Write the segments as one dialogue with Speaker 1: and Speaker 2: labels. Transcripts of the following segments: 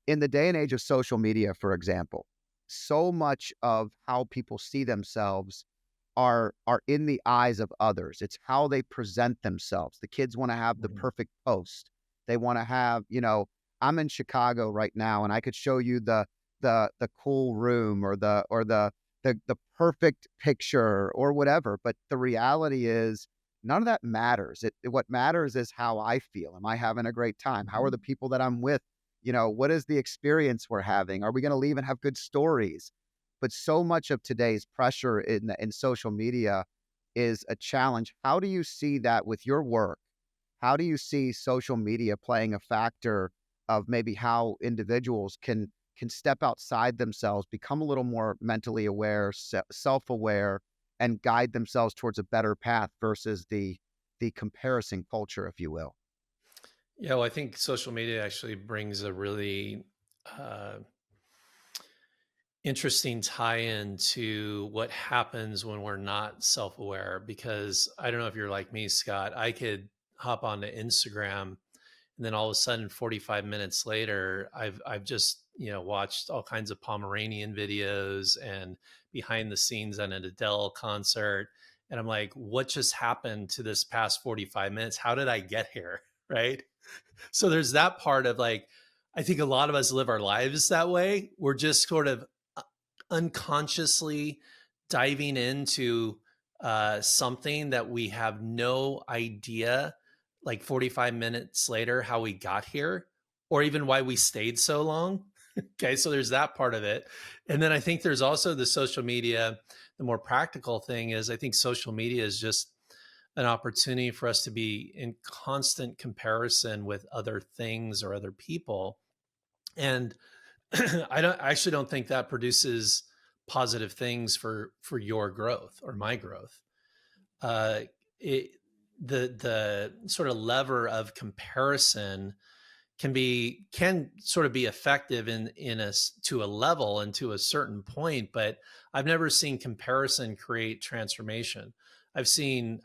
Speaker 1: in the day and age of social media, for example, so much of how people see themselves are in the eyes of others. It's how they present themselves. The kids want to have the
Speaker 2: Mhm.
Speaker 1: perfect post. They want to have, I'm in Chicago right now and I could show you the cool room or the perfect picture or whatever, but the reality is none of that matters. What matters is how I feel. Am I having a great time? How are the
Speaker 2: Mhm.
Speaker 1: people that I'm with? What is the experience we're having? Are we going to leave and have good stories? But so much of today's pressure in social media is a challenge. How do you see that with your work? How do you see social media playing a factor of maybe how individuals can step outside themselves, become a little more mentally aware, self-aware, and guide themselves towards a better path versus the comparison culture, if you will?
Speaker 2: Yeah, well, I think social media actually brings a really uh, interesting tie-in to what happens when we're not self-aware. Because I don't know if you're like me, Scott. I could hop onto Instagram, and then all of a sudden, 45 minutes later, I've just watched all kinds of Pomeranian videos and behind the scenes at an Adele concert, and I'm like, what just happened to this past 45 minutes? How did I get here? Right. So there's that part of like, I think a lot of us live our lives that way. We're just sort of unconsciously diving into something that we have no idea, like 45 minutes later, how we got here or even why we stayed so long. Okay, so there's that part of it. And then I think there's also the social media. The more practical thing is, I think social media is just an opportunity for us to be in constant comparison with other things or other people. And I actually don't think that produces positive things for your growth or my growth. Uh, it, the sort of lever of comparison can sort of be effective in a to a level and to a certain point, but I've never seen comparison create transformation. I've seen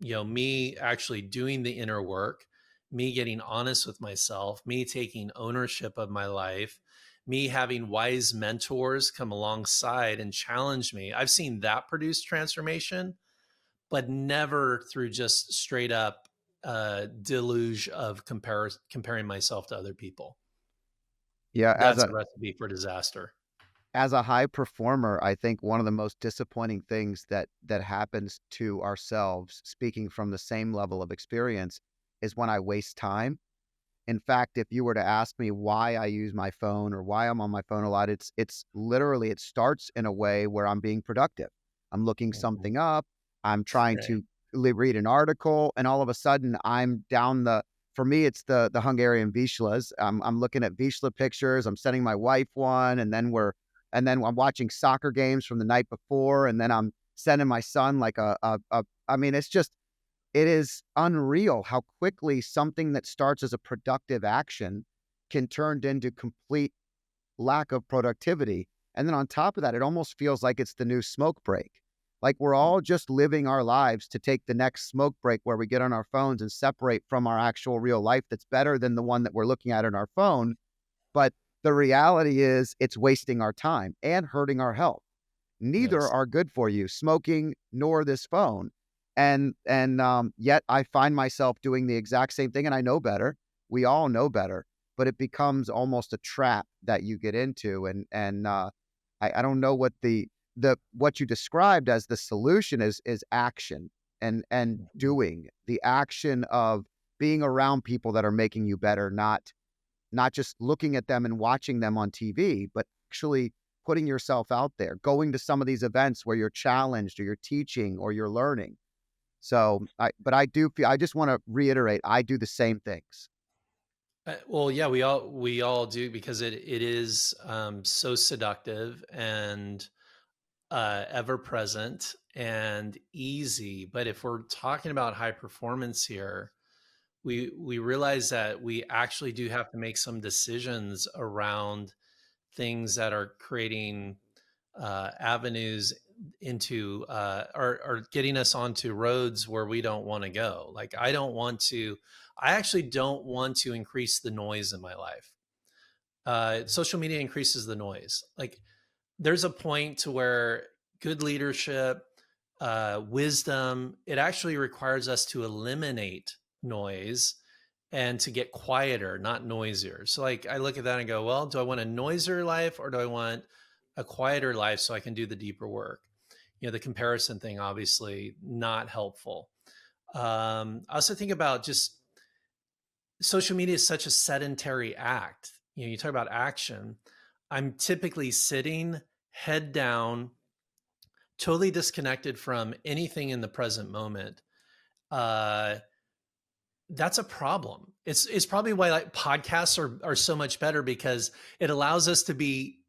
Speaker 2: me actually doing the inner work, me getting honest with myself, me taking ownership of my life, me having wise mentors come alongside and challenge me. I've seen that produce transformation, but never through just straight up deluge of comparing myself to other people.
Speaker 1: Yeah,
Speaker 2: That's a recipe for disaster.
Speaker 1: as a high performer, I think one of the most disappointing things that happens to ourselves, speaking from the same level of experience, is when I waste time. In fact, if you were to ask me why I use my phone or why I'm on my phone a lot, it's literally it starts in a way where I'm being productive. I'm looking
Speaker 2: Mhm.
Speaker 1: something up, I'm trying
Speaker 2: Right.
Speaker 1: to read an article, and all of a sudden I'm down the for me, it's the Hungarian Wislas. I'm looking at Wisla pictures. I'm sending my wife one, and then I'm watching soccer games from the night before, and then I'm sending my son like I mean, it is unreal how quickly something that starts as a productive action can turn into complete lack of productivity. And then on top of that, it almost feels like it's the new smoke break. Like we're all just living our lives to take the next smoke break where we get on our phones and separate from our actual real life that's better than the one that we're looking at in our phone. But the reality is it's wasting our time and hurting our health. Neither
Speaker 2: Yes.
Speaker 1: are good for you, smoking nor this phone. And yet I find myself doing the exact same thing, and I know better. We all know better, but it becomes almost a trap that you get into. I don't know what the what you described as the solution is action and
Speaker 2: Mhm.
Speaker 1: doing the action of being around people that are making you better, not just looking at them and watching them on TV, but actually putting yourself out there, going to some of these events where you're challenged or you're teaching or you're learning. But I do feel, I just want to reiterate, I do the same things.
Speaker 2: Well, yeah, we all do because it is so seductive and ever present and easy. But if we're talking about high performance here, we realize that we actually do have to make some decisions around things that are creating avenues into or getting us onto roads where we don't want to go. Like I actually don't want to increase the noise in my life. social media increases the noise. Like there's a point to where good leadership, wisdom, it actually requires us to eliminate noise and to get quieter, not noisier. So, like, I look at that and go, well, do I want a noisier life or do I want a quieter life so I can do the deeper work? The comparison thing, obviously, not helpful. I also think about just social media is such a sedentary act. You talk about action. I'm typically sitting, head down, totally disconnected from anything in the present moment. Uh, that's a problem. It's probably why like podcasts are so much better because it allows us to be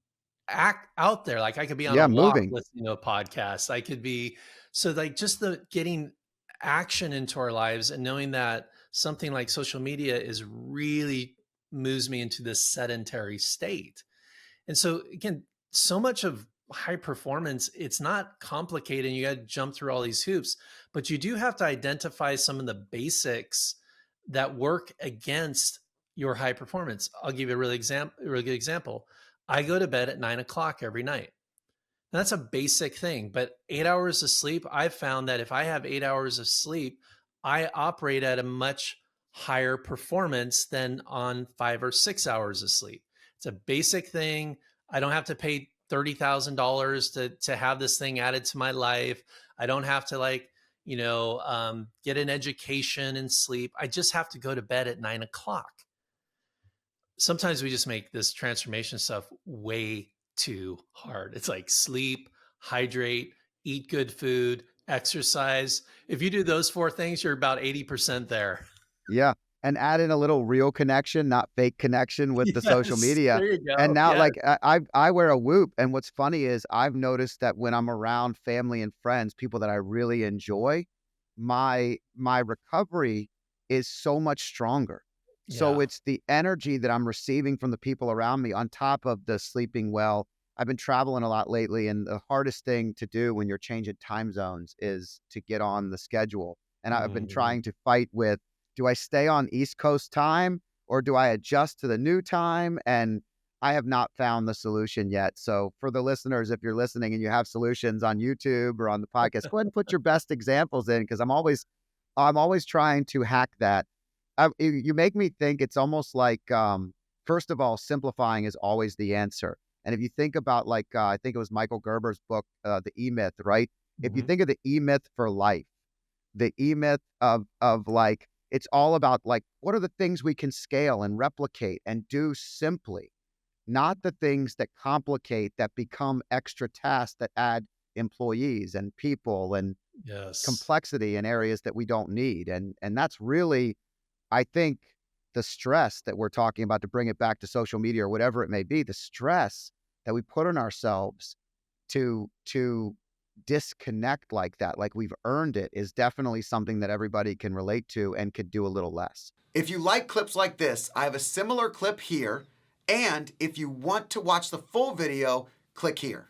Speaker 2: act out there. Like I could be on a
Speaker 1: Yeah,
Speaker 2: walk
Speaker 1: moving.
Speaker 2: listening to a podcast. I could be so like just the getting action into our lives and knowing that something like social media is really moves me into this sedentary state. And so again, so much of high performance, it's not complicated and you got to jump through all these hoops, but you do have to identify some of the basics that work against your high performance. I'll give you a really good example. I go to bed at 9 o'clock every night. That's a basic thing, but 8 hours of sleep, I've found that if I have 8 hours of sleep, I operate at a much higher performance than on 5 or 6 hours of sleep. It's a basic thing. I don't have to pay $30,000 to have this thing added to my life. I don't have to get an education and sleep. I just have to go to bed at 9 o'clock. Sometimes we just make this transformation stuff way too hard. It's like sleep, hydrate, eat good food, exercise. If you do those four things, you're about 80% there.
Speaker 1: Yeah, and add in a little real connection, not fake connection with the social
Speaker 2: Yes,
Speaker 1: media.
Speaker 2: there you
Speaker 1: And
Speaker 2: go.
Speaker 1: now,
Speaker 2: Yes.
Speaker 1: like, I wear a Whoop, and what's funny is I've noticed that when I'm around family and friends, people that I really enjoy, my recovery is so much stronger. So
Speaker 2: Yeah.
Speaker 1: it's the energy that I'm receiving from the people around me on top of the sleeping well. I've been traveling a lot lately, and the hardest thing to do when you're changing time zones is to get on the schedule. And I've been
Speaker 2: Mhm.
Speaker 1: trying to fight with, do I stay on East Coast time or do I adjust to the new time? And I have not found the solution yet. So for the listeners, if you're listening and you have solutions on YouTube or on the podcast, go ahead and put your best examples in because I'm always trying to hack that. You make me think it's almost like first of all, simplifying is always the answer. And if you think about like I think it was Michael Gerber's book, The E Myth, right? If you
Speaker 2: Mhm.
Speaker 1: think of the E Myth for life, the E-myth of like, it's all about like, what are the things we can scale and replicate and do simply, not the things that complicate, that become extra tasks that add employees and people and
Speaker 2: Yes.
Speaker 1: complexity in areas that we don't need. And that's really, I think, the stress that we're talking about, to bring it back to social media or whatever it may be, the stress that we put on ourselves to disconnect like that, like we've earned it, is definitely something that everybody can relate to and could do a little less. If you like clips like this, I have a similar clip here. And if you want to watch the full video, click here.